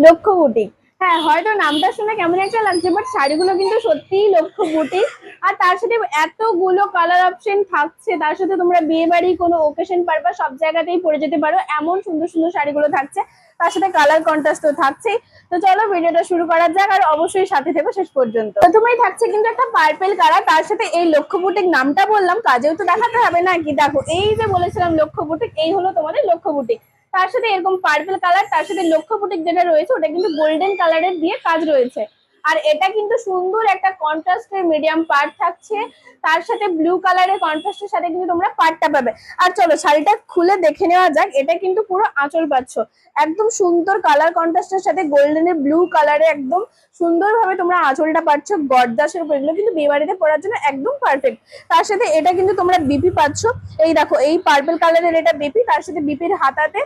লক্ষ্য বুটিক। হ্যাঁ, হয়তো নামটা শুনে কেমন একটা লাগছে, বাট শাড়িগুলো কিন্তু সত্যিই লক্ষ্য বুটিক। আর তার সাথে এতগুলো কালার অপশন থাকছে, তার সাথে তোমরা বিয়ে বাড়ি কোনো ওকেশন পারবা সব জায়গাতেই পরে যেতে পারো, এমন সুন্দর সুন্দর শাড়িগুলো থাকছে। তার সাথে কালার কন্ট্রাস্ট তো থাকছেই। তো চলো ভিডিওটা শুরু করা যাক, আর অবশ্যই সাথে থেকো শেষ পর্যন্ত। প্রথমেই থাকছে কিন্তু একটা পার্পেল কালার, তার সাথে এই লক্ষ্য বুটিক নামটা বললাম, কাজেও তো দেখাতে হবে নাকি। দেখো এই যে বলেছিলাম লক্ষ্য বুটিক, এই হলো তোমাদের লক্ষ্য বুটিক। তার সাথে এরকম পার্পল কালার, তার সাথে লক্ষ্য বুটিক যেটা রয়েছে ওটা কিন্তু গোল্ডেন কালারের দিয়ে কাজ রয়েছে। আর এটা কিন্তু সুন্দর একটা কন্ট্রাস্টের মিডিয়াম পার্ট থাকছে, তার সাথে ব্লু কালারের কন্ট্রাস্টের সাথে কিন্তু তোমরা পার্টটা পাবে। আর চলো শাড়িটা খুলে দেখে নেওয়া যাক। এটা কিন্তু পুরো আঁচল পাচ্ছ, একদম সুন্দর কালার কন্ট্রাস্টের সাথে গোল্ডেনের ব্লু কালারে একদম সুন্দরভাবে তোমরা আঁচলটা পাচ্ছ গর্দাসের উপর। এগুলো কিন্তু বিয়ে বাড়িতে পরার জন্য একদম পারফেক্ট। তার সাথে এটা কিন্তু তোমরা বিপি পাচ্ছ, এই দেখো এই পার্পল কালারের এটা বিপি, তার সাথে বিপির হাতাতে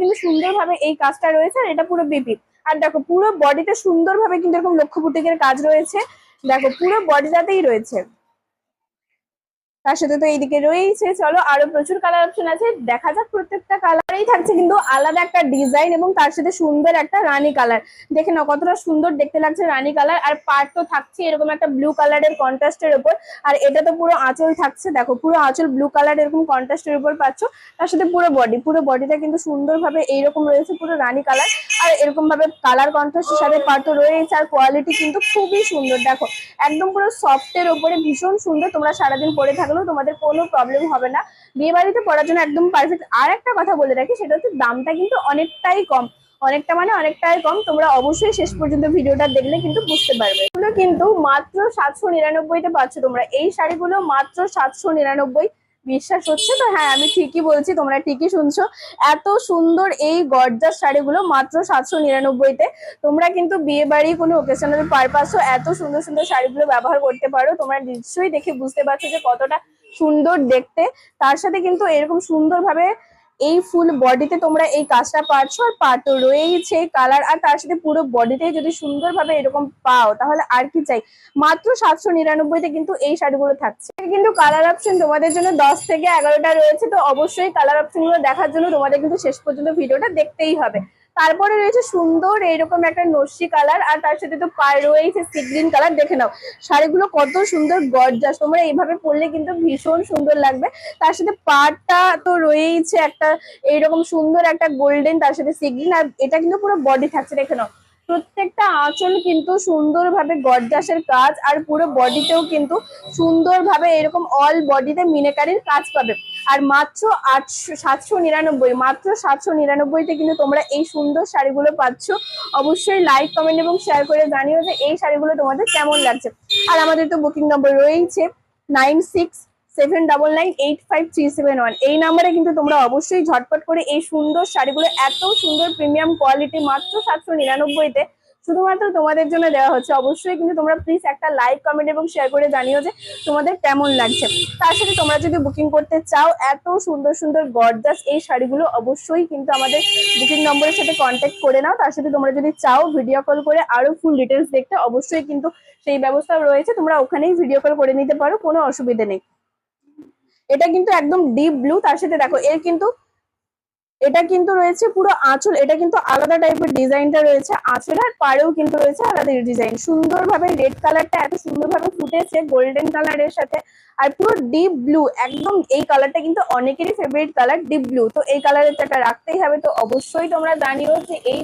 কিন্তু সুন্দরভাবে এই কাজটা রয়েছে, আর এটা পুরো বিপি। আর দেখো পুরো বডিতে সুন্দরভাবে কিন্তু এরকম লক্ষ্য বুটিকের কাজ রয়েছে, দেখো পুরো বডিটাতেই রয়েছে। তার সাথে তো এইদিকে রয়েছে, চলো আরো প্রচুর কালার অপশন আছে, দেখা যাক। প্রত্যেকটা কালারেই থাকছে কিন্তু আলাদা একটা ডিজাইন, এবং তার সাথে সুন্দর একটা রানী কালার। দেখে নাও কতটা সুন্দর দেখতে লাগছে রানী কালার। আর পার্ট তো থাকছে এরকম একটা ব্লু কালারের কন্ট্রাস্টের উপর। আর এটা তো পুরো আঁচল থাকছে, দেখো পুরো আঁচল ব্লু কালার এরকম কন্ট্রাস্টের উপর পাচ্ছ। তার সাথে পুরো বডিটা কিন্তু সুন্দরভাবে এইরকম রয়েছে, পুরো রানী কালার। আর এরকম ভাবে কালার কন্ট্রাস্টের সাথে পার্ট তো রয়েছে, আর কোয়ালিটি কিন্তু খুবই সুন্দর। দেখো একদম পুরো সফটের উপরে ভীষণ সুন্দর, তোমরা সারাদিন পরে থাকলেও তোমাদের কোনো প্রবলেম হবে না, বিয়ে বাড়িতে পরার জন্য একদম পারফেক্ট। আর একটা কথা বলে রাখি, সেটা হচ্ছে দামটা কিন্তু অনেকটাই কম, অনেকটা মানে অনেকটাই কম। তোমরা অবশ্যই শেষ পর্যন্ত ভিডিওটা দেখলে কিন্তু বুঝতে পারবে। এগুলো কিন্তু মাত্র 799-তে পাচ্ছ তোমরা, এই শাড়িগুলো মাত্র 799। বিশ্বাস হচ্ছে তো? হ্যাঁ আমি ঠিকই বলছি, তোমরা ঠিকই শুনছো। এত সুন্দর এই গর্জাস শাড়িগুলো মাত্র 799-তে। তোমরা কিন্তু বিয়ে বাড়ি কোনো ওকেশনাল পারপাসও এত সুন্দর সুন্দর শাড়িগুলো ব্যবহার করতে পারো। তোমরা নিশ্চয়ই দেখে বুঝতে পারছো যে কতটা সুন্দর দেখতে। তার সাথে কিন্তু এরকম সুন্দরভাবে এই ফুল বডিতে তোমরা এই কাজটা পাচ্ছ, আর পাটও রয়েছে কালার। আর তার সাথে পুরো বডিতে যদি সুন্দরভাবে এরকম পাও তাহলে আর কি চাই। মাত্র 799-তে কিন্তু এই শাড়িগুলো থাকছে। কিন্তু কালার অপশন তোমাদের জন্য 10 থেকে 11টা রয়েছে, তো অবশ্যই কালার অপশন গুলো দেখার জন্য তোমাদের কিন্তু শেষ পর্যন্ত ভিডিওটা দেখতেই হবে। তারপরে রয়েছে সুন্দর এইরকম একটা নস্যি কালার, আর তার সাথে তো রয়েছে সি গ্রিন কালার। দেখে নাও শাড়িগুলো কত সুন্দর গর্জাস, তোমরা এইভাবে পরলে কিন্তু ভীষণ সুন্দর লাগবে। তার সাথে পাড়টা তো রয়েছে একটা এইরকম সুন্দর একটা গোল্ডেন, তার সাথে সি গ্রিন। আর এটা কিন্তু পুরো বডি থাকছে, দেখে নাও প্রত্যেকটা আঁচল কিন্তু সুন্দরভাবে গর্জাসের কাজ, আর পুরো বডিতেও কিন্তু সুন্দরভাবে এরকম অল বডিতে মিনাকারির কাজ পাবে। আর মাত্র 799, মাত্র 799-তে কিন্তু তোমরা এই সুন্দর শাড়িগুলো পাচ্ছ। অবশ্যই লাইক কমেন্ট এবং শেয়ার করে জানিও যে এই শাড়িগুলো তোমাদের কেমন লাগছে। আর আমাদের তো বুকিং নম্বর রয়েছে 9679985371। এই নাম্বারে কিন্তু তোমরা অবশ্যই ঝটপট করে এই সুন্দর শাড়িগুলো, এত সুন্দর প্রিমিয়াম কোয়ালিটি মাত্র 799-তে শুধুমাত্র তোমাদের জন্য দেওয়া হচ্ছে। অবশ্যই কিন্তু তোমরা প্লিজ একটা লাইক কমেন্ট এবং শেয়ার করে জানিও যে তোমাদের কেমন লাগছে। তার সাথে তোমরা যদি বুকিং করতে চাও এত সুন্দর সুন্দর গর্জাস এই শাড়িগুলো, অবশ্যই কিন্তু আমাদের বুকিং নম্বরের সাথে কন্ট্যাক্ট করে নাও। তার সাথে তোমরা যদি চাও ভিডিও কল করে আরো ফুল ডিটেলস দেখতে, অবশ্যই কিন্তু সেই ব্যবস্থা রয়েছে, তোমরা ওখানেই ভিডিও কল করে নিতে পারো, কোনো অসুবিধা নেই। এটা কিন্তু একদম ডিপ ব্লু, তার সাথে দেখো এটা কিন্তু রয়েছে পুরো আঁচল, এটা কিন্তু আলাদা টাইপের ডিজাইনটা রয়েছে আঁচল, আর পাড়েও কিন্তু রয়েছে আলাদা ডিজাইন। সুন্দরভাবে রেড কালারটা এত সুন্দরভাবে ফুটেছে গোল্ডেন কালারের সাথে, আর পুরো ডিপ ব্লু একদম। এই কালারটা কিন্তু অনেকেরই ফেভারিট কালার, ডিপ ব্লু। তো এই কালারের একটা রাখতেই হবে, তো অবশ্যই তোমরা জানিও যে এই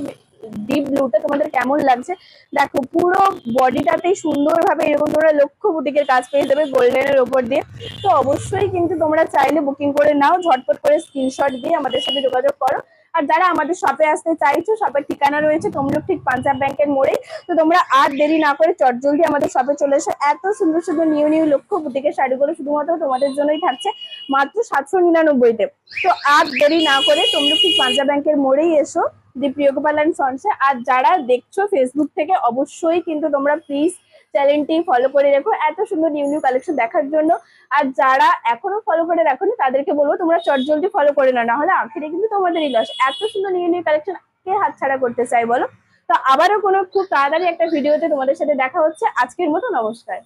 ডিপ ব্লুটা তোমাদের কেমন লাগছে। দেখো পুরো বডিটাতেই সুন্দরভাবে এরকম তোমরা লক্ষ্য বুটিকের কাজ পেয়ে যাবে গোল্ডেনের ওপর দিয়ে। তো অবশ্যই কিন্তু তোমরা চাইলে বুকিং করে নাও, ঝটপট করে স্ক্রিনশট দিয়ে আমাদের সাথে যোগাযোগ করো। আর যারা আমাদের শপে আসতে চাইছো, শপের ঠিকানা রয়েছে তমলুক ঠিক পাঞ্জাব ব্যাংকের মোড়েই। তো তোমরা আর দেরি না করে চটজলদি আমাদের শপে চলে এসো। এত সুন্দর সুন্দর নিউ লক্ষ্য বুটিকের শাড়িগুলো শুধুমাত্র তোমাদের জন্যই থাকছে মাত্র 799-তে। তো আর দেরি না করে তমলুক ঠিক পাঞ্জাব ব্যাংকের মোড়েই এসো, দি প্রিয়গোপাল এন্ড সন্সে। আর যারা দেখছো ফেসবুক থেকে, অবশ্যই কিন্তু তোমরা প্লিজ চ্যানেলটি ফলো করে রেখো এত সুন্দর নিউ কালেকশন দেখার জন্য। আর যারা এখনো ফলো করে রাখোনি তাদেরকে বলবো তোমরা চটজলদি ফলো করে নাও, না হলে আখেরে কিন্তু তোমাদেরই লস। এত সুন্দর নিউ কালেকশন কে হাতছাড়া করতে চাই বলো? তো আবারও কোনো খুব তাড়াতাড়ি একটা ভিডিওতে তোমাদের সাথে দেখা হচ্ছে। আজকের মতো নমস্কার।